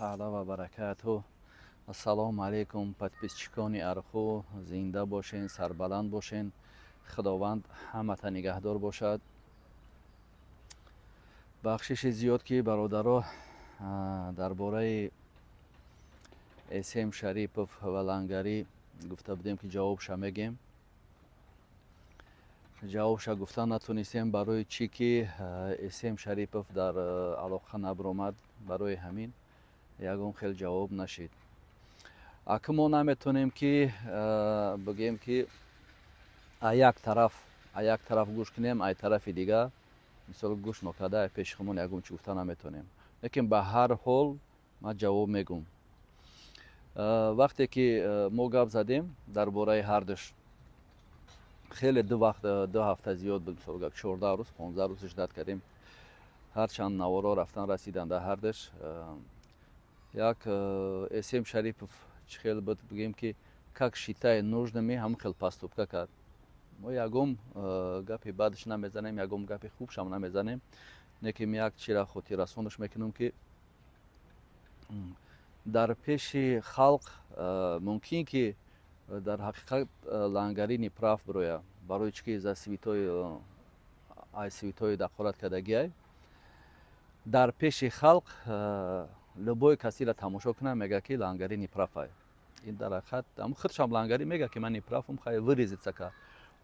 تعالی و برکاته. السلام علیکم подписчикони арху. زنده باشین، سربلند باشین. خداوند همه نگهدار باشد. بخشش زیاد که برادرها درباره اسم شریپов و لنگری گفته بودیم که جوابش میگیم. جوابش گفتن نتونستیم برای چی که اسم شریپов در علاقه نبرآمد، برای همین یکم خیلی جواب نشید. اکنون ما نمیتونیم که بگیم که یک طرف گوش کنیم ای طرف دیگه مثلا گوش نکرده پیش خمون یکم چی گفتن نمیتونیم، لیکن به هر حال ما جواب میگم. وقتی که ما گپ زدیم درباره هردش خیلی دو هفته زیاد بود، مثلا 14 روز 15 روز شدت کردیم. هر چند نوارا رفتن رسیدن در هردش. یک اسم شریپов خیلی بود بگیم که как считает нужными هم خیلی поступка کرد. ما یکم گپی بعدش نمیزنیم، یکم گپی خوبش هم نمیزنیم، نکیم یک چیره خودی رسونش میکنیم که در پیش خلق ممکن که در حقیقت لنگری نپراف برویا برای چی که سویتوی دخالت کردگی در پیش خلق لبوی کسی را تماشا کنه میگه که لنگری نپرافه. این در حقیقت هم خودش هم لنگری میگه که من نپرافم خیلی وریزید سکه.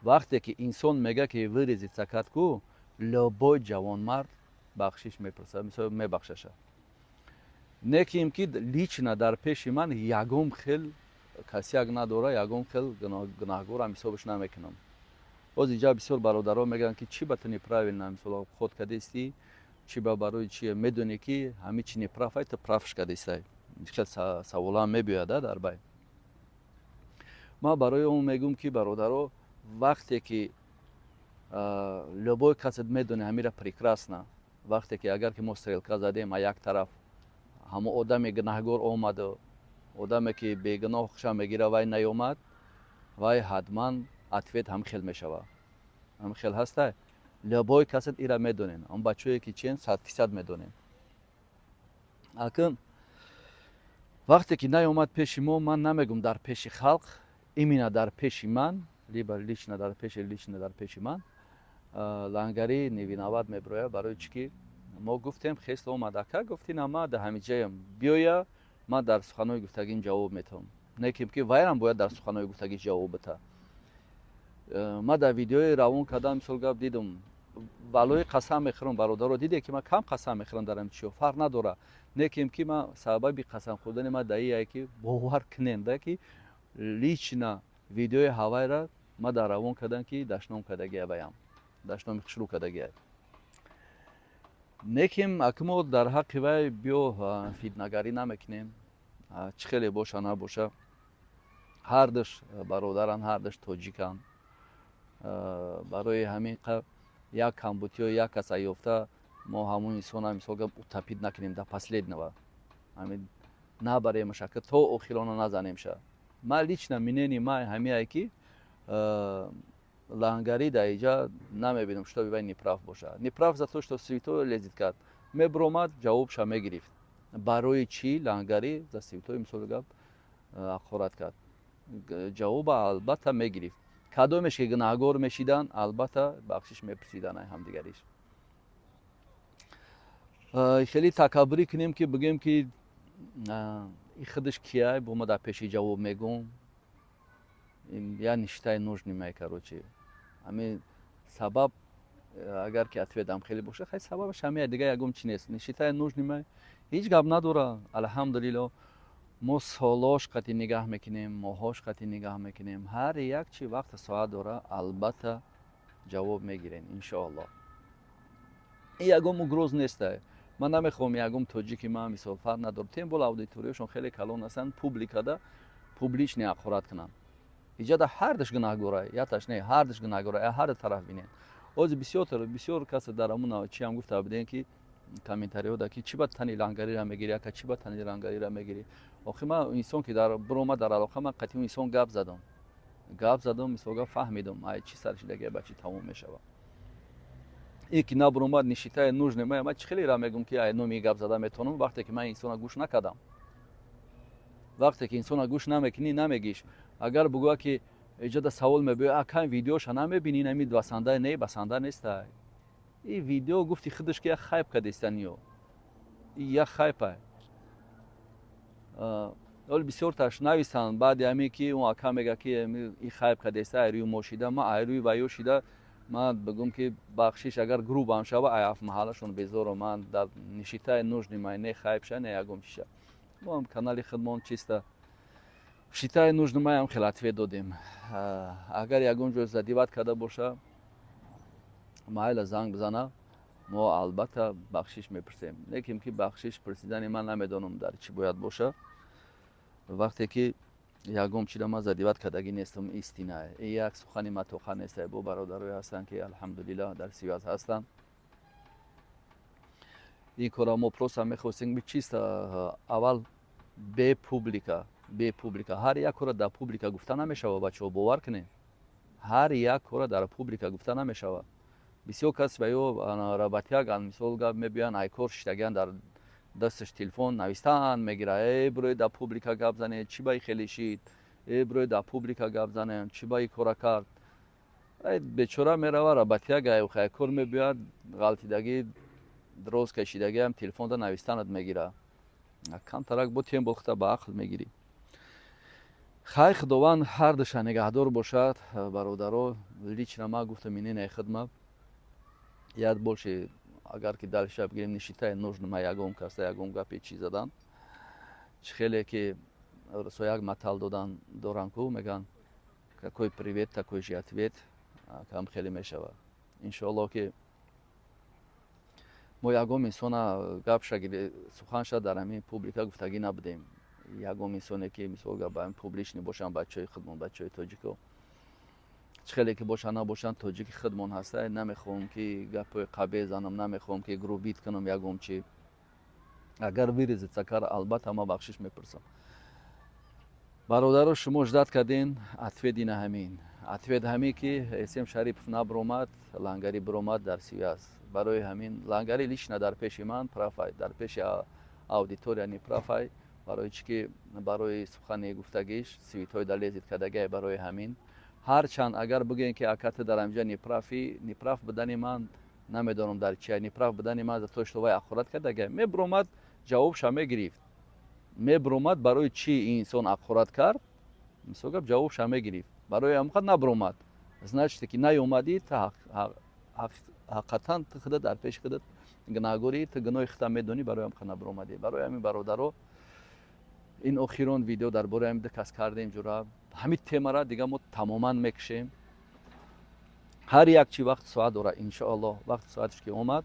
وقتی که انسان میگه که وریزید سکت کو لبوی جوان مرد بخشش میپرسه، مثلا میبخششه. نکیم که لیچنا در پیش من یگم خیل کسی اگ نداره، یگم خیل گناهگار هم حسابش نمیکنم. باز اینجا بسیار برادرها میگن که چی بتونی پراوی نمیشه خود کدیستی، چی با برای چی میدونی که همه چی نپرافه تو پرافش کدیستی. خیلی سوالا میبیاید در بای. ما برای اون میگم که برادرها وقتی که لبوی کسی میدونه همیشه پریکراسنه، وقتی که اگر که ما سریلکا زدیم یک طرف همه آدم گناهگار آمد، آدمی که بیگناه خوشا میگیره وای نیامد، وای حتما اتفیت هم خیل میشوه، هم خیل هسته. لبوی کسی ایرا میدونین، اون بچه‌ای که چین 100% میدونین. اکن وقتی که نیامد پیش ما، من نمیگم در پیش خلق، ایمینا در پیش من، لیچنا در پیش من لنگری نوینواد میبروه. برای چی که ما گفتیم خیست اومده که گفتین اما در همه جایم بیایا ما در سخنهای گفتگی جواب میتونم، نکیم که وایرم باید در سخنهای گفتگی جواب بده. ما در ویدیوی روان کردم مثال گفت دیدم ولوی قسم میخورم برادر رو دیده که ما کم قسم میخورم دارم چیو فرق نداره، نکیم که ما سبب قسم خوردن ما دایی که باور کننده که لیچنا ویدیوی هوای را ما در روان کردم که دشنام کردگی ویم داشتم شروع کردگی. نکیم اکمو در حق وی بیو فیدنگاری نمیکنیم، چه خیلی باشه نباشه. هردش برادران، هردش توجیکان. برای همین یک کمبوتی و یک کس ایفته ما همون انسان هم مثلا تپید نکنیم در последнего. همین نبره مشکل تو اخیرانو نزنیم شه. ما لیچنا مینینی ما همین که لنگری در اینجا نمیبینم شتا بیوی نپراف باشه. نپراف за то что святой лезет کرد میبرومد جوابش میگرفت. برای چی لنگری за святой مثال گفت اخورت کرد، جواب البته میگرفت. کدومش که گناهگار میشیدن البته بخشش میپرسیدن هم دیگریش. خیلی تکبری کنیم که بگیم که این خودش کیه با ما در پیش جواب میگم، یا نشته نوش نیمه کروچی. همین سبب اگر که اتفیدم خیلی باشه خیلی سببش همه دیگه یکم چی نیست، نشته نوش نیمه هیچ گپ نداره. الحمدلله ما سالاش قطعی نگاه میکنیم، ماهاش قطعی نگاه میکنیم، هر یک چی وقت ساعت داره البته جواب میگیریم انشاءالله. این یکم اگروز نیسته. من نمیخوام یکم توجیکی من مثال فرق نداره، تیم بول اودیتوریوشون خیلی کلان هستن پوبلیکادا پوبلیش نه اخورت کنن. اینجا در هردش گناهگوره، یا تاش نه هردش گناهگوره، هر طرف بینین. از بسیار کس در امون چی هم گفته بودن که کامنتاری ها که چی باید تنی لنگری را میگیری یا چی باید تنی لنگری را میگیری. آخه من انسان که در بروما در علاقه من قطعی انسان گپ زدم مثلا فهمیدم ای چی سرش دیگه بچی تموم میشه. این که نبروما نشیته نوج نمه من خیلی را میگم که ای نمی گپ زدم میتونم وقتی که من انسان گوش نکردم. وقتی که انسان گوش نمیکنی نمیگیش. اگر بگو که ایجاد سوال میبینی اکان ویدیوش نمیبینی نمید بسنده نه بسنده نیست. این ویدیو گفتی خودش که خایب کردستانیو. یا خایبه. ولی بسیار تاش نویسن بعد همی که اون اکا میگه که این خایب کردسته ایرو موشیده ما ایروی وایو شیده ما بگم که بخشش اگر گروه هم شود ایاف محلشون بذارم من در نشیته نوش نماینده خایب شه نه یکم چیشه. ما هم کانال خدمون چیسته. شیته نوش نمای هم خلاتوی دادیم. اگر یکم جز زدیوات کرده باشه مایل زنگ بزنه ما البته بخشش میپرسیم. لیکن که بخشش پرسیدن من نمیدونم در چی باید باشه. وقتی که یکم چیزا ما زدیوات کردگی نیستم استینه. یک سخنی متوخن است با برادرای هستن که الحمدلله در سیاست هستن. این کارا ما پروسه میخواستیم چیست اول به پوبلیکا هر یک کار در پوبلیکا گفته نمیشه و بچه‌ها باور کنین هر یک کار در پوبلیکا گفته نمیشه. بسیار کس به یو رابطی‌ها مثال گفت میبینن ای کار شتگان در دستش تلفن نوشتن میگیره ای بروی در پوبلیکا گپ زنه چی بای خیلی شید ای بروی در پوبلیکا گپ زنه چی بای کار کرد ای بیچاره میره و رابطی‌ها گای خیر کار میبیاد غلطیدگی دروز کشیدگی هم تلفن دا نوشتنت میگیره کم ترک با تیم بخته به عقل میگیری. خیر خداوند هر دش نگهدار باشد برادرو لیچ ما گفتم اینه خدمت یاد باشه اگر که در شب گیریم نشیته نوش نما یگم کاسته یگم گپی چیز دادن خیلی که رسویاگ متال دادن دوران کو میگن که کوی پریوت تا کوی جیاتویت کم خیلی میشود ان شاء الله که ما یگم انسان گپ شگیری سخن شد در همین پوبلیکا گفتگی نبودیم یگم انسانی که مثلا گپ بایم پوبلیش نباشن بچهای خودمون بچهای تاجیکو خیلی که باشن نباشن تاجیک خودمون هسته نمیخوام که گپ قبیل زنم نمیخوام که گروه بیت کنم یگم چی اگر بریزید سکر البته ما بخشش میپرسم. برادر شما جدت کردین اتوید همین اتوید همین که اسم شریف نبرومد لنگری برومد در سیاست برای همین لنگری لیش نه در پیش من پرافای در پیش اودیتور یعنی پرافای برای چی که برای سخن گفتگیش سویتای دلیزید کدگه برای همین هرچند اگر بگین که اکت در امجا نیپراف بدن من نمیدونم در چی نیپراف بدن من از توش توی اخورت کدگه میبرومد جوابش هم گرفت میبرومد برای چی این انسان اخورت کرد مثلا جوابش هم گرفت برای هم خود نبرومد значит که نیومدی تا حقیقتا خودت در پیش خودت گناهگوری تو گناه خودت میدونی برای هم خود نبرومدی برای همین برادرو این اخیرون ویدیو درباره هم دکس کردیم جورا همین تما را دیگه ما تماما میکشیم هر یک چی وقت ساعت داره ان شاء الله وقت ساعتش که اومد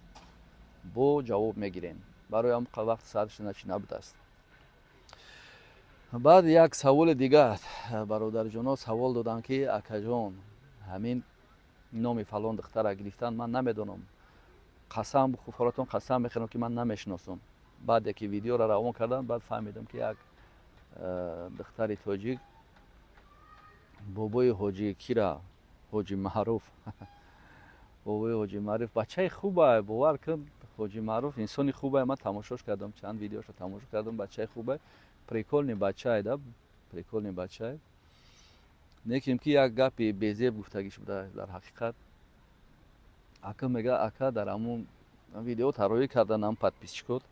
با جواب میگیریم برای هم وقت ساعتش نبوده است. بعد یک سوال دیگه برادر جونا سوال دادن که اکا جان همین نام فلان دختر گرفتن من نمیدونم قسم خفراتون قسم میخورم که من نمیشناسم بعد که ویدیو را روان کردم بعد فهمیدم که یک دختر تاجیک بابای حاجی کیرا حاجی معروف بابای حاجی معروف بچه خوبه باور کن حاجی معروف انسانی خوبه من تماشاش کردم چند ویدیوش رو تماشا کردم بچه خوبه پریکولنی بچه ایده پریکولنی بچه نیکیم که یک گپی بیزیب گفتگیش بوده در حقیقت اکا میگه اکا در همون ویدیو طراحی کردن هم پادپیس کرد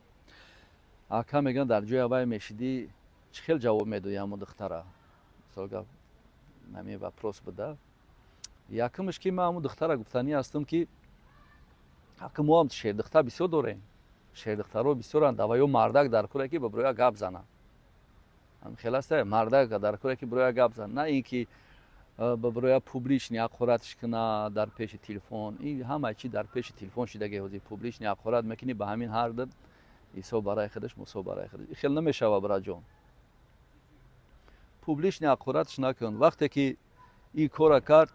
اکا میگن در جای اول میشیدی چه خیلی جواب میدوی همون دختره مثلا گفت نمی وپروس بوده یکمش که من همون دختره گفتنی هستم که اکا ما هم شیر دختر بسیار داریم شیر دختر رو بسیار هستند و یا مردک در کوره که برویا گپ زنه هم خیلی است مردک در کوره که برویا گپ زنه نه اینکه برویا پوبلیش نیا خوراتش کنه در پیش تلفن این همه چی در پیش تلفن شده گوزی پوبلیش نیا خورات میکنی به همین هر دد ایسو برای خودش مسو برای خودش خیلی نمیشه برای جون پوبلیش نیا خوراتش نکن وقتی که این کار کرد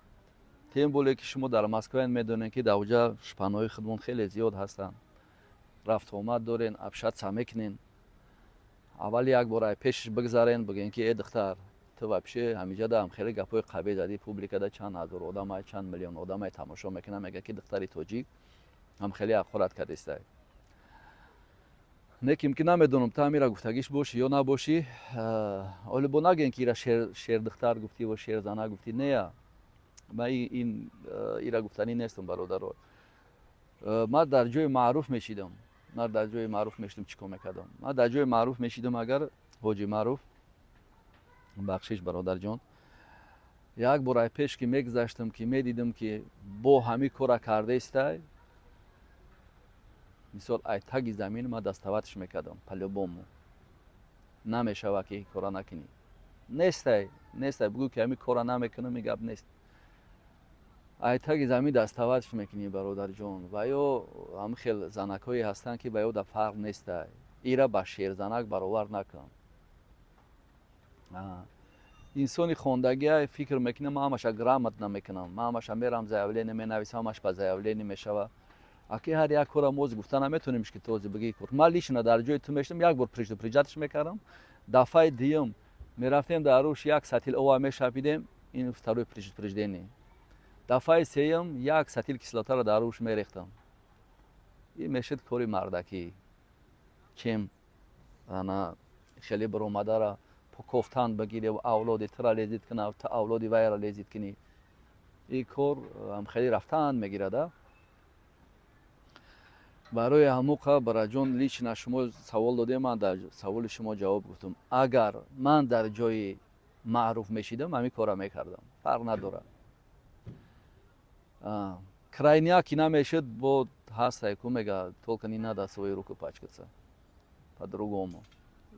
تیم بوله که شما در مسکو میدونین که در اونجا شپانهای خودمون خیلی زیاد هستن رفت آمد دارین ابشت سمیکنین اول یک بار پیشش بگذارین بگین که ای دختر تو وابشه همیجا هم خیلی گپای قبیل زدی پوبلیکا ده چند هزار آدم چند میلیون آدم تماشا میکنه میگه که دختری توجیک هم خیلی اخورت کرده است неким ки намедонам таамира гуфтагиш бошӣ ё набошӣ. Оле бо нагӯен ки ира шердухтар гуфтӣ ва шерзана гуфтӣ. Нея. Ман ира гуфтанӣ нестам бародаро. Ман дар ҷои маъруф мешидам. Ман дар ҷои маъруф мешидам чӣ кор мекардам. Ман дар ҷои маъруф мешидам агар ҳоҷи маъруф бахшиш бародарҷон. Як бора пеш ки мегузаштам ки медидам ки бо ҳамин кора кардаистай. Мисол ай таги замин ман дастоватш мекардам по-любому. Намешава ки кора накунӣ. Нестай бугӯ ки ҳамин кора намекунам, ин гап нест. ай таги замин дастоватш мекунӣ бародарҷон. Ва ё ҳамин хел занакҳое ҳастанд ки ба ёда фарқ нестай. Ира ба шерзанак баровар накун. инсони хондагӣ фикр мекунам, ман ҳамаша грамотно мекунам. Ман ҳамаша мерам заявление менависам, ҳамаш ба заявление мешава. Аки ҳар як кора моз гуфта наметонемш ки този бигӣ кор. Ман лично дар ҷои ту мешидам, як бор приҷатш мекардам. Дафъаи дуюм мерафтем дар рӯш як сатил ова мешапидем, ин второй приждение. Дафъаи сеюм як сатил кислотаро дар рӯш мерехтам. ин мешуд кори мардакӣ. чем ана хеле баромадара кофтан багире ва авлоди тура лезид кунав, ту авлоди вайро лезид кунӣ. ин кор хеле рафтан мегирада. барои ҳамуқа бароҷон лично шумо савол додем, ман дар саволи шумо ҷавоб гуфтам. Агар ман дар ҷои маъруф мешидам, ҳамин кора мекардам. Фарқ надорад. Крайняк ки намешуд, бо ҳастай ку мега толка не надо свои руку пачкаться. По-другому.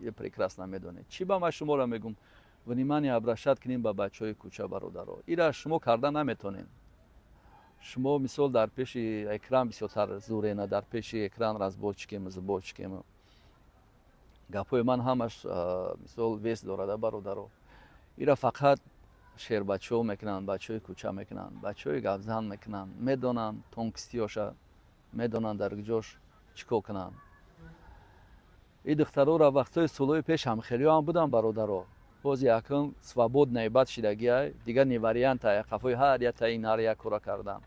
Я прекрасно медонед. Чӣ ба ман шуморо мегум? Внимание обращат кунем ба бачаҳои кӯча бародаро. ира шумо карда наметонед. шумо мисол дар пеши экран бисёртар зӯрена, дар пеши экран разборчикем, зуборчикем. гапҳои ман ҳамаш мисол вес дорада бародаро. ира фақат шербачаҳо мекунанд, бачаҳои кӯча мекунанд, бачаҳои гапзан мекунанд, медонанд тонкистиёша, медонанд дар куҷош чӣ кор кунанд. ин духтарора вақтҳои солҳои пеш ҳамхелиҳо ҳам буданд бародаро. ҳозир акун свободная бад шидагиай, дигар не вариантай, қафои ҳар якта ин ҳар як кора кардан.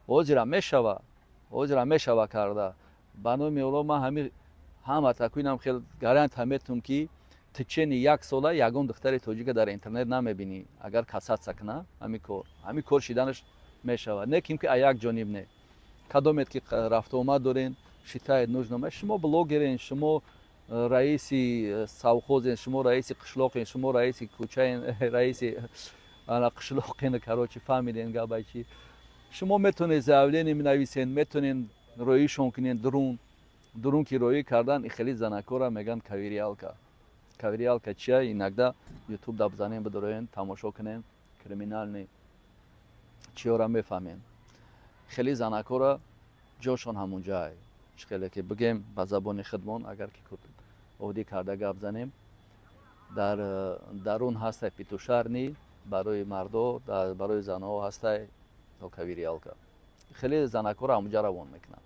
ҳозирам мешава карда. Ба номи Аллоҳ ман ҳама такуинам хел гарантия метавам ки течени як сола ягон духтари тоҷика дар интернет намебинӣ. Агар касатса куна ҳамин кор шиданаш мешава. Не ким ки а як ҷониб не. кадомет ки рафтуомад дорен, шитает нужно. Шумо блогерен, шумо раиси совхозен, шумо раиси қишлоқен, шумо раиси кӯчаен, раиси қишлоқен, короче фаҳмиден гапай чӣ. шумо метавонед заявление менависен, метавонед роишон кунед дурун ки роӣ кардан хеле занакора меган кавериалка. Кавериалка чия? Иногда ютуб да бизанем бидороен, тамошо кунем, криминальный чиёра мефаҳмем. хеле занакора ҷошон ҳамунҷай. хеле ки бигем ба забони худмон, агар ки одӣ карда гап занем, дар дарун ҳастай петушарни барои мардо, барои занҳо ҳастай кавериалка. хеле занакора ҳамунҷа равон мекунанд.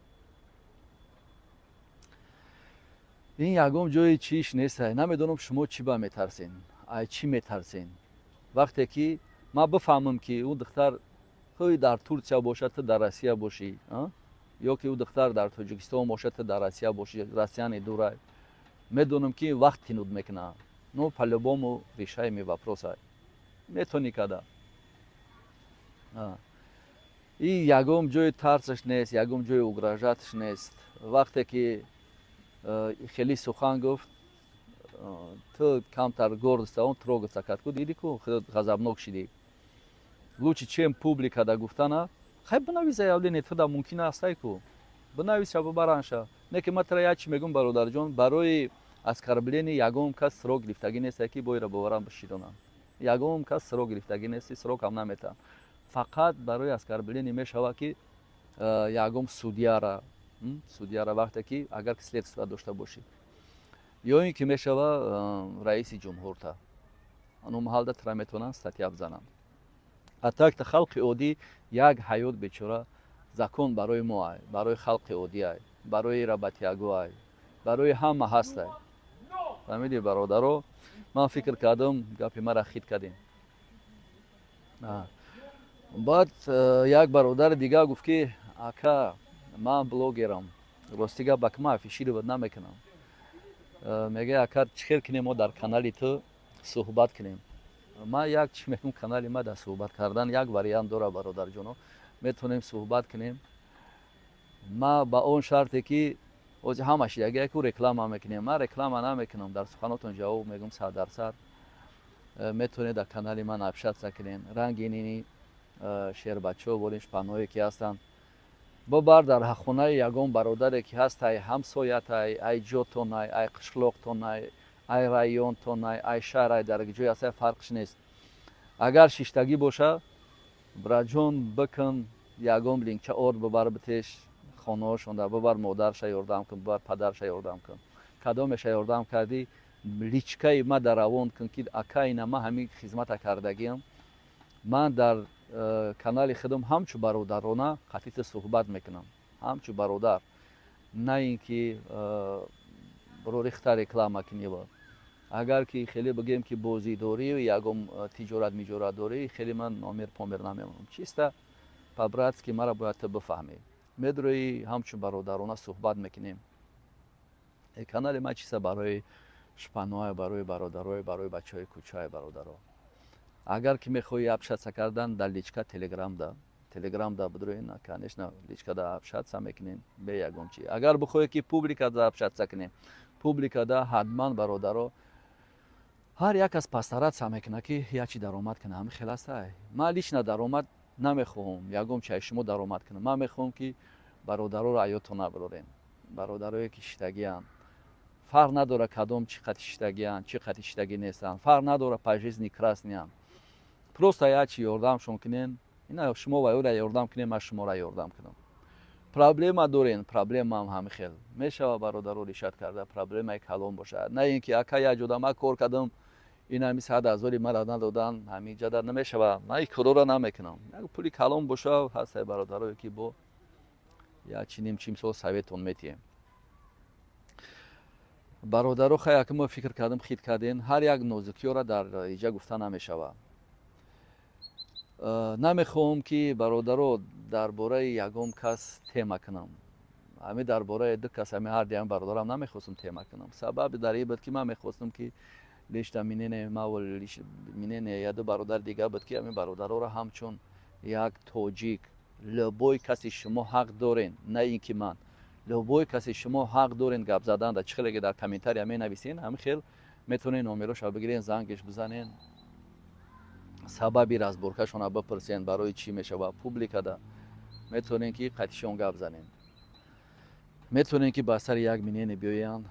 ин ягон ҷои чиш нестай. Намедонам шумо чӣ ба метарсен, ай чӣ метарсен. вақте ки ман бифаҳмам ки ӯ духтар ҳои дар Турсия бошад, ту дар Россия бошӣ, ё ки ӯ духтар дар Тоҷикистон бошад, ту дар Россия бошӣ, россияни дурай. Медонам ки вақт тинуд мекунад. Ну по-любому решаеми вопросай. Метавонӣ када. ин ягон ҷои тарсаш нест, ягон ҷои угрожаташ нест. вақте ки хеле сухан гуфт, ту камтар гордоста он трогаться кард. Диди ку ғазабнок шидӣ. лучше чем публикада гуфтана, хай бинавис заявление, ту да мумкин астай ку. Бинависа бибаранша. Не ки ман тра як чӣ мегӯям бародарҷон, барои оскорбление ягон кас срок гирифтагӣ нестай ки боира боварам бишидонам. ягон кас срок гирифтагӣ нести, срокам наметаҳам. фақат барои оскорбление мешава ки ягон судяра вақте ки агар следствия дошта бошӣ, ё ин ки мешава раиси ҷумҳурта. ану маҳалда тра метавонанд статья бизананд. а так та халқи оддӣ як ҳаёт бечора закон барои мо ай, барои халқи оддӣ ай, барои рабатиягу ай, барои ҳама ҳастай. фаҳмидӣ бародаро, ман фикр кардам гапи мара хит кардем. баъд як бародар дига гуфт ки ака ман блогерам, рости гап ба кима афишировать намекунам. میگه اگر چیکار کنیم ما در کانال تو صحبت کنیم. ما یک چی میگم کانال ما در صحبت کردن یک واریانت داره برادر جونو، میتونیم صحبت کنیم. ما با اون شرطی که اوج همش یک رکلام میکنیم. ما رکلام نمیکنم، در سخناتون جواب میگم 100%. میتونید در کانال من ابشت کنین. رنگینی شیر بچه بولینش پانوی که هستن ببر در خونه یگون برادری که هست، ای همسایت، ای جوتون، ای قشلوقتون، ای رایونتون، ای شهر، ای درگجوی اصلا فرقش نیست. اگر شیشتگی باشه براجون بکن یگون لینچه ارد ببر بتش خانه‌شون، ببر مادرش یاردم کن، ببر پدرش یاردم کن. کدامش یاردم کردی لیچکای ما در روان کن که اکای ما همین خدمت کردگیم. من در کانال خودم همچو برادرانه قطعی صحبت میکنم، همچو برادر، نه اینکه برو ریخته رکلام کنی. با اگر که خیلی بگیم که بازی داری و یگم تجارت میجارت داری، خیلی من نامیر پامیر نمیمونم. چیسته پبرات که مرا باید بفهمی. میدروی همچو برادرانه صحبت میکنیم. کانال ما چیسته برای شپانوهای، برای برادرای، برای بچهای کوچای برادرها. اگر که میخوای ابشت کردن در لیچکا تلگرام دا بدروین کنش نه لیچکا دا ابشت میکنیم به یگون چی. اگر بخوای که پوبلیکا دا ابشت کنیم، پوبلیکا دا حتما برادرها هر یک از پسترات میکنه که یا چی درآمد کنه. همین خلاصه. ما لیچ نه درآمد نمیخوام، یگم چای شما درآمد کنه. من میخوام که برادرها را ایاتون نبرورین. برادرای که شتگیان فرق نداره کدام چی قد شتگیان چی قد شتگی نیستن، فرق نداره پاجیز نیکراس نیان. پروستا یا چی یاردم شون کنین، اینا شما و اون یاردم کنین، من شما را یاردم کنم. پرابلم دارین، پرابلم هم همین خیل میشه برادرو ریشت کرده. پرابلم ای کلام باشه، نه اینکه اکا یا جدا ما کار کردم اینا می 100,000 مرا ندادن همین جدا نمیشه و من این کارو را نمیکنم. یک پولی کلام باشه هست برادرو که با یا چینیم چیم سو سویتون میتیم. برادرو خیلی که ما فکر کردم خید کردین هر یک نوزکی را در اینجا گفتن نمیشه. نمیخوام که برادرو درباره یگم کس تیما کنم. همین درباره دو کس همین هر دیگه برادرم نمیخواستم تیما کنم. سبب در این بود که من میخواستم که لیشت مینین ما و لیشت مینین یا دو برادر دیگه بود که همین برادرها را همچون یک توجیک لبوی کسی شما حق دارین، نه اینکه من لبوی کسی شما حق دارین گپ زدن. در چه خیلی در کامنتاری همین نویسین، همین خیل میتونین نمره‌اش رو بگیرین زنگش بزنین، سببی را از برکشون بپرسین برای چی میشه و پوبلیکا دا میتونین که قطعشون گپ زنین. میتونین که با سر یک مینین بیاین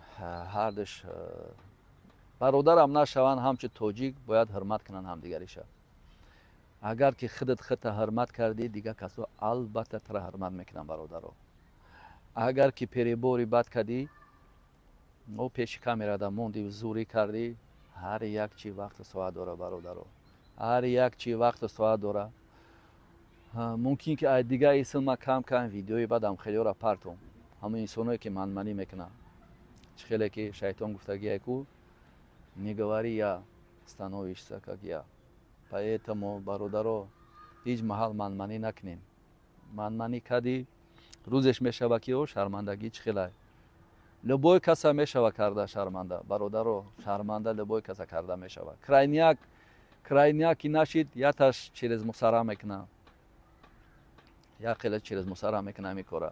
هر دش برادرم نشون همچه توجیک باید حرمت کنن هم دیگریش. اگر که خودت حرمت کردی دیگه کسو البته تر حرمت میکنن برادرو. اگر که پریبوری بد کردی او پیش کامرا دا موندی و زوری کردی، هر یک چی وقت ساعت داره برادرو، هر یک چی وقت ساعت داره. ممکن که دیگه ایسن ما کم ویدیوی بعدم خیلی را پرتم همون انسانایی که منمانی میکنن. چه خیلی که شیطان گفتگی کو نگواری یا становиш как я. Поэтому برادرو هیچ محل منمانی نکنین. منمانی کردی روزش میشوه که شرمندگی چه خیلی. لبوی کسا میشوه کرده شرمنده. برادرو شرمنده لبوی کسا کرده میشوه. крайняк نشید یا تاش через مصارا میکنه، یا خیلی через مصارا میکنه میکره،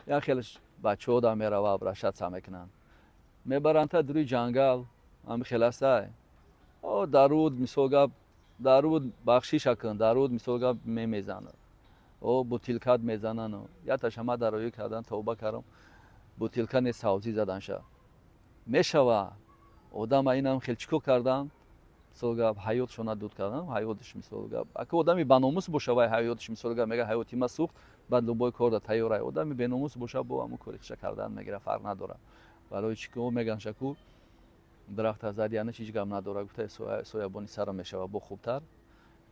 یا خیلی بچه ها دا میره و برشت سا میکنن میبرن تا دروی جنگل. هم خلاصه او دارود میسوگا دارود بخشیش کن، دارود میسوگا میزنه او بوتیلکات میزنن یا تا شما داروی کردن توبه کردم بوتیلکان ساوزی زدن شه میشوه. آدم اینم خیلی چیکو کردن سوگا حیاتشون دود کردن، حیاتش میسوگا اگه آدمی بناموس باشه و حیاتش میسوگا میگه حیاتی ما سوخت بعد لبوی کار تیاره. آدمی بناموس باشه با همون کارش کردن میگیره فرق نداره. برای چی که میگن شکو درخت زدی یعنی چیز گم نداره. گفته سویابونی سر میشه با خوبتر.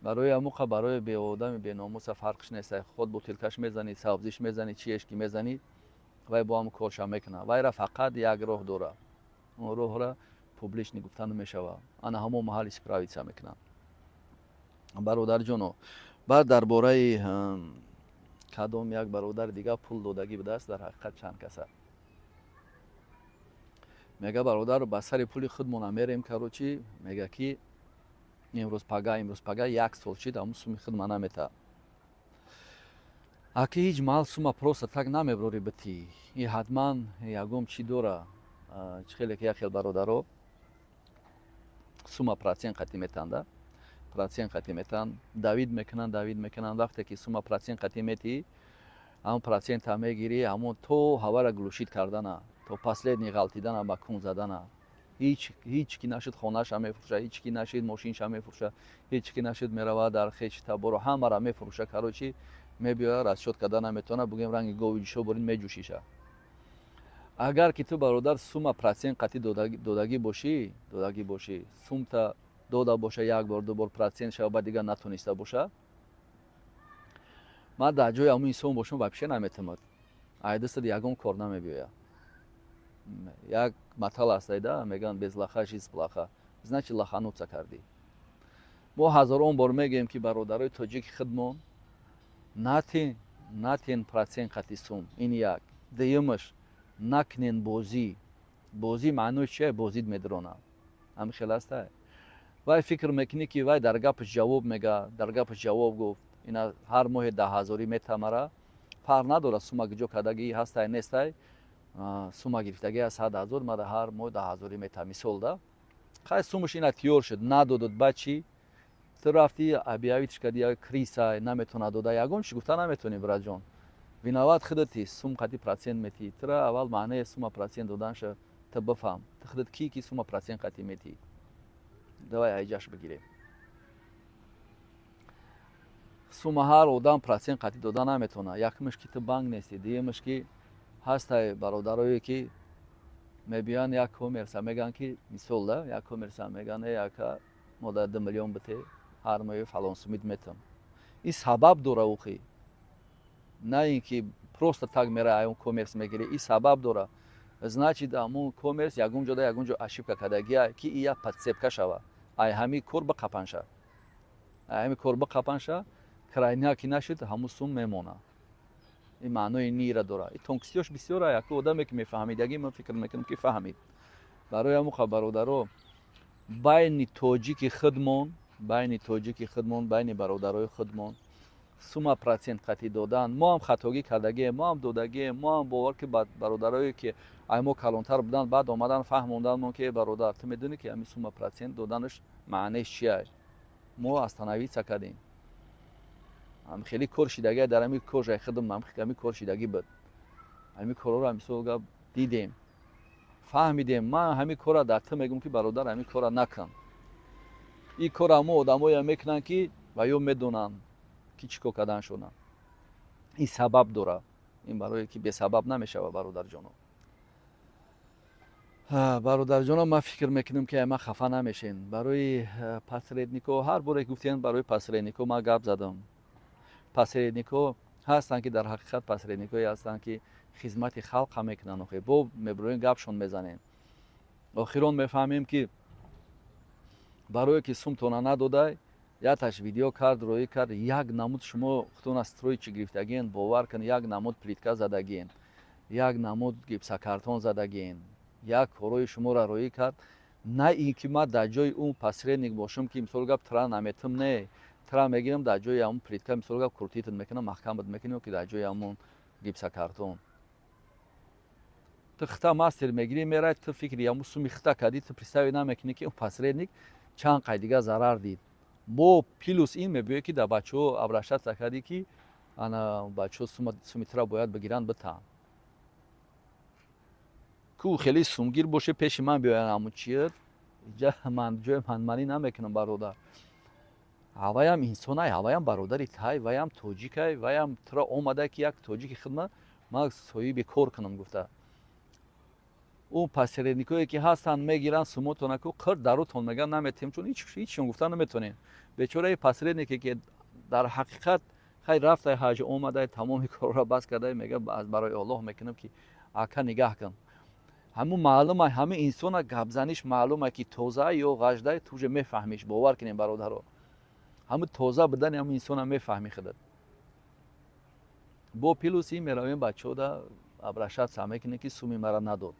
برای اموقا برای به آدم به ناموس فرقش نیست. خود بوتیلکش میزنی، سبزیش میزنی، چیش کی میزنی و با هم کارش میکنه. وای فقط یک راه داره، اون راه را پوبلیش نگفتن میشوه. انا همون محل اسپراویت میکنن. برادر جونو بعد درباره کدام یک برادر دیگه پول دادگی به دست در حقیقت چند کسه мега бародар ба сари пули худмона мерем карочи мега ки имрӯз пага 1 сол шид ҳамун суми худма намета аки ҳеҷ маҳал сума просто так намеброри бити и ҳатман ягом чӣ дора хеле ки як хел бародаро сума процент қатӣ метанда процент қатӣ метан давид мекунанд вақте ки сума процент қатӣ метӣ ҳамун процента мегирӣ ҳамун то ҳавара глушид кардана то последний ғалтидана ба кун задана ҳеҷ ки нашид хонаша мефурӯша ҳеҷ ки нашид мошинша мефурӯша ҳеҷ ки нашид меравад дар хеч таборо ҳамара мефурӯша карочи мебиёяд расчёт карда наметавонад бугем ранги гови ҷӯшо борин меҷӯшиша агар ки ту бародар сума процент қатӣ додагӣ бошӣ сумта дода боша як бор ду бор процент шава баъд дигар натониста боша ман дар ҷои ҳамун инсон бошам вообще наметавонад айдастад ягон кор намебиёя як матал аст айда мегӯянд без лаха жизнь плоха значит лахануца кардӣ мо ҳазорон бор мегӯем ки бародарои тоҷики худмон натен процент қатӣ сум ин як дуюмаш накунен бозӣ маънои чие бозид медурона ҳамин хел аста вай фикр мекунӣ ки вай дар гапаш ҷавоб мега дар гапаш ҷавоб гуфт ина ҳар моҳе 10,000 метамара фарқ надорад сума гуҷо кардагӣ ҳастай нестай сума гирифтагӣ аз 100,000 мада ҳар моҳ 10,000 мета мисол да хай сумаш ина тиёр шуд надодод бачи ту рафти объявитш кардӣ як криса наметавонад дода ягон чиз гуфта наметавонӣ братҷон виноват худати сум қади процент метӣ тура аввал маънаи сума процент доданша ту бифаҳм ту худат ки сума процент қати метӣ давай айҷаш бигирем сума ҳар одам процент қати дода наметавонад якумаш ки ту банк нестӣ дуюмаш ки ҳастай бародарое ки мебиёянд як коммерса мегӯянд ки мисол да як коммерса мегӯянд яка мо дар 2 миллион бите ҳар моҳи фалон сумид метавон ин сабаб дора ухӣ на ин ки просто так мера он коммерс мегирӣ ин сабаб дора значит ҳамун коммерс ягон ҷо ошибка кардагия ки ия подсепка шава ай ҳами кор биқапанша крайняк ки нашуд ҳамун сум мемона ин маънои нира дора ин тонкисиёш бисёр яку одаме ки мефаҳмидагӣ ман фикр мекунам ки фаҳмид барои ҳамун бародаро байни тоҷики худмон байни бародарои худмон сума процент қатӣ додан мо ҳам хатогӣ кардагием мо ҳам додагием мо ҳам бовар ки бародарое ки ай мо калонтар буданд баъд омадан фаҳмонданмон ки бародар ту медонӣ ки ҳамин сума процент доданаш маънеаш чия мо остановиться кардем ҳам хеле кор шидагӣ дар ҳамин кожаи худм ҳамин кор шидагӣ буд ҳамин корро мисол гап дидем фаҳмидем ман ҳамин кора дар ту мегӯм ки бародар ҳамин кора накун ин кора ҳамун одамое мекунанд ки ва ё медонанд ки чӣ кор карданашона ин сабаб дора ин барое ки бесабаб намешава бародарҷоно бародарҷоно ман фикр мекунам ки ман хафа намешен барои посреднико ҳар боре гуфтем барои посреднико ман гап задам посреднико ҳастанд ки дар ҳақиқат посредникое ҳастанд ки хизмати халқа мекунанд бо меброем гапшон мезанем охирон мефаҳмем ки барое ки сумтона надодай яташ видео кард роӣ кард як намуд шумо худтона строичи гирифтагиен бовар кун як намуд плитка задагиен як намуд гипсокартон задагиен як корои шуморо роӣ кард на ин ки ман дар ҷои он посредник бошам ки мисол гап тра наметам не тра мегирам дар ҷои ҳамун плитка мисол гап крутитат мекунам маҳкамат мекунам ки дар ҷои ҳамун гипсокартон ту хита мастер мегирӣ мерай ту фикри ҳамун суми хита кардӣ ту представӣ намекунӣ ки он посредник чанд қай дига зарар дид бо плюс ин мебиёд ки дар бачаҳо обращаться кардӣ ки ана бачаҳо суми тра бояд бигиранд битаҳанд ку хеле сумгир боше пеши ман биёяд ҳамун чиёд ҷои манманӣ намекунам бародар ҳаваям инсонай ҳаваям бародари тай ваям тоҷикай ваям тура омадай ки як тоҷики хидмат ман соҳиби кор кунам гуфта он посредникое ки ҳастанд мегиранд сумотонаку қир дарутон мегӯянд наметавонем чун ҳичшон гуфта наметавонем бечораи посреднике ки дар ҳақиқат хай рафтай ҳаҷ омадай тамоми корро бас кардай мега барои Аллоҳ мекунам ки ака нигаҳ кун ҳамун маълума ҳамин инсона гапзаниш маълума ки тоза ё ғаждай туже мефаҳмиш бовар кунем бародаро ҳамун тоза будани ҳамун инсона мефаҳмӣ худат бо плюс ин меравем бачаҳо да обращаться мекунем ки суми мара надод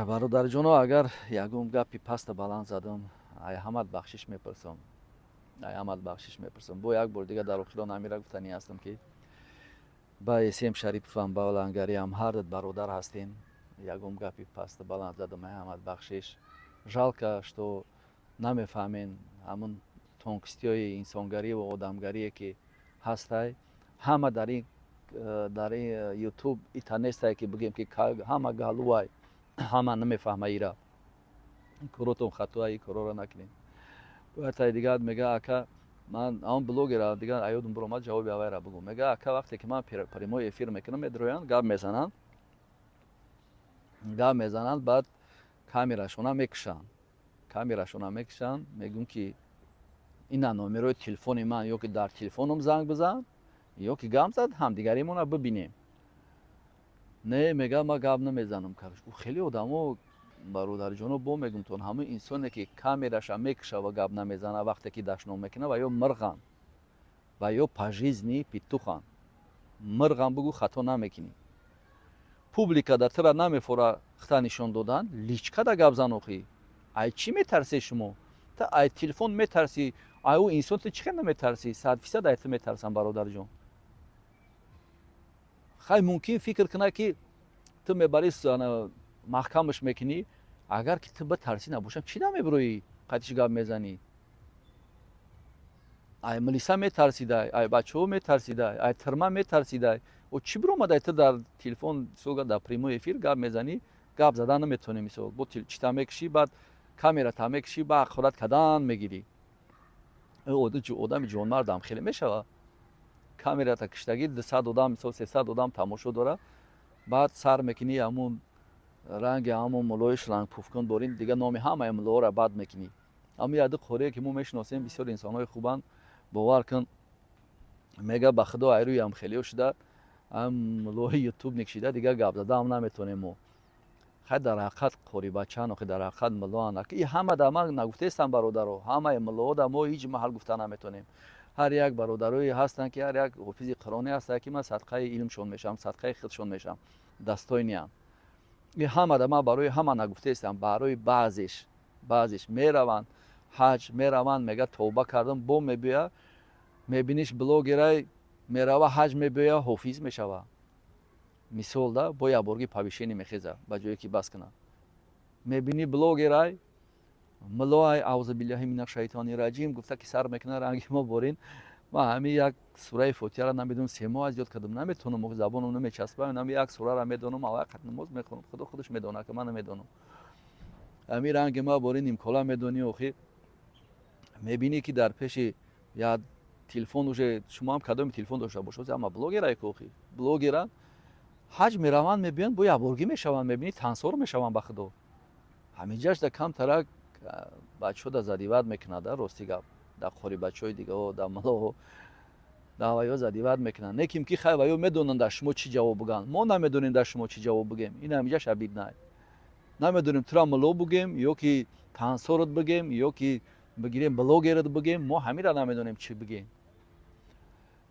бародарҷоно, агар ягон гапи паста баланд задам, ай ҳамат бахшиш мепурсам. ай ҳамат бахшиш мепурсам. Бо як бор дига дар охирон амира гуфтанӣ ҳастам ки ба Эсем Шариповам ба Лангариам ҳар бародар ҳастем. Ягон гапи паста баланд задам, ай ҳамат бахшиш. Жалко, что намефаҳмем ҳамун тонкистиҳои инсонгариву одамгарие ки ҳастай. Ҳама дар ин ютуб ита нестае ки бигем ки ҳама галуай, ҳама намефаҳма ира. Коротон хатоа, ин короро накунем. Бояд дига мега ака, ман ҳамон блогера дига аёдам биромад ҷавоби авайра бигӯ. Мега ака, вақте ки ман прямой эфир мекунам, медроянд, гап мезананд, баъд камерашона мекушанд, мегӯм ки ина номерои телефони ман ё ки дар телефоном занг бизан, ё ки гап зад ҳамдигаримона бибинем. Не, мега ма гап намезанам. Хеле одамо бародарҷоно бо мегӯмтон ҳамин инсоне ки камераша мекуша ва гап намезана, вақте ки дашном мекуна, ва ё мирған ва ё по жизни петухан. Мирған бигӯ хато намекунӣ. Публика да тира намефора хта нишон додан, личка да гап зан охӣ. Ай чӣ метарсӣ шумо? Та ай телефон метарсӣ, ай ӯ инсон ту чӣ хел наметарсӣ? 100% ай ту метарсам бародарҷон. хай мумкин фикр кунай ки ту мебарӣ маҳкамаш мекунӣ, агар ки ту битарсӣ набошам, чӣ намебироӣ қатиш гап мезанӣ? Ай милиса метарсидай, ай бачаҳо метарсидай, ай тирма метарсидай. О чӣ биромадай ту дар телефон дар прямой эфир гап мезанӣ, гап задан наметавонӣ, мисол бо чита мекушӣ, баъд камерата мекушӣ, ба ҳақорат кардан мегирӣ. Одами ҷонмардам хеле мешава. Камерата куштагӣ 200 одам, мисол 300 одам тамошо дора, баъд сар мекунӣ ҳамун ранги ҳамун мулоиш рангпуфкун борин, дига номи ҳамаи мулоҳоро бад мекунӣ. Ҳамин яди хоре ки мо мешиносем, бисёр инсонҳои хубанд, бовар кун. Мега ба худо айрӯям хелиё шуда, ҳам мулоҳи ютубник шида, дига гап задам наметавонем мо. хай дар ҳақиқат қорибачаан, охи дар ҳақиқат мулоан. И ҳама да ман нагуфтестам бародаро, ҳамаи мулоҳо да мо ҳеҷ маҳал гуфта наметавонем. ҳар як бародарое ҳастанд ки ҳар як ҳофизи қуроне ҳастанд ки ман садқаи илмшон мешавам, садқаи худшон мешавам, дастойниям. И ҳама да ман барои ҳама нагуфтестам, барои баъзеш мераванд ҳаҷ, мераванд мега товба кардам, бо мебиёя, мебиниш блогерай мерава ҳаҷ мебиёя, ҳофиз мешава. Мисол да бо якборги павишени мехеза ба ҷое ки бас куна. Мебини блогерай мулоай аузубиллаҳи минашайтони раҷим гуфта ки сар мекуна ранги мо борин. Ман ҳамин як сураи фотиҳаро намедонам, 3 моҳ аз ёд кардам, наметавонам, забонам намечаспам, ҳамин як сураро медонам, аввақат намоз мехонам, худо худаш медонад ки ман намедонам. ҳамин ранги мо борин имкола медонӣ, охи мебинӣ ки дар пеши як телефон уже шумо ҳам кадоми телефон дошта бошед, ама блогерай ки охи блогера ҳаҷ мераванд, мебиёнд, бо якборгӣ мешаванд, мебинӣ тансор мешаванд ба худо. ҳаминҷашда камтарак бачаҳо да задиват мекунад, да рости гап, да қорибачаҳои дигаҳо, да мулоҳо, да ваё задиват мекунанд. Не ким ки хай ваё медонанд дар шумо чӣ ҷавоб бигӯянд. Мо намедонем дар шумо чӣ ҷавоб бигӯем. Ин ҳаминҷаш обиднай. Намедонем тура муло бигӯем, ё ки тансорот бигӯем, ё ки бигирем блогерот бигӯем, мо ҳаминро намедонем чӣ бигӯем.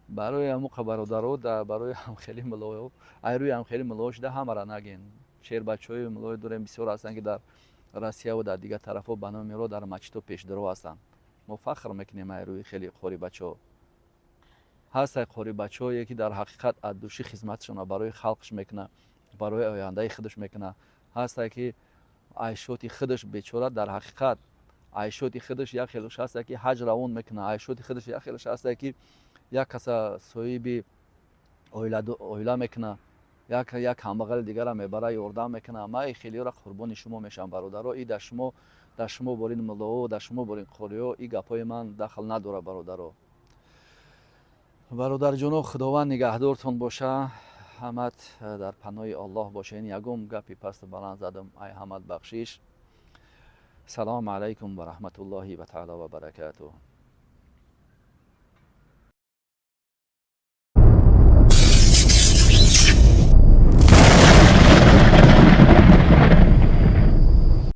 барои ҳамуқа бародаро, барои ҳамхели мулоҳо, айрӯи ҳамхели мулоҳо шуда ҳамаро нагӯем. Шербачаҳои мулоҳи дорем бисёр ҳастанд ки дар Россия ва дар дигар тарафҳо ба номи миро дар мачитҳо пешдиро ҳастанд. Мо фахр мекунем айрӯи хеле қорибачаҳо. ҳастанд қорибачаҳое ки дар ҳақиқат аз души хизматшона барои халқш мекуна, барои ояндаи худаш мекуна. ҳастанд ки айшоти худаш бечора дар ҳақиқат айшоти худаш як хелаш ҳастанд ки ҳаҷ равон мекуна, айшоти худаш як хелаш ҳастанд ки як каса соҳиби оила мекуна, як ҳамбағали дигарро мебара, ёрдам мекуна. Ман хелиёра қурбони шумо мешавам бародаро. И дар шумо борин мулоҳо, дар шумо борин қориҳо, и гапҳои ман дахл надорад бародаро. бародарҷоно, худованд нигаҳдортон боша, ҳамат дар паноҳи Аллоҳ боша. Ин ягон гапи пасту баланд задам, ай ҳамат бахшиш. салому алайкум ва раҳматуллоҳи ва таъало ва баракатуҳ.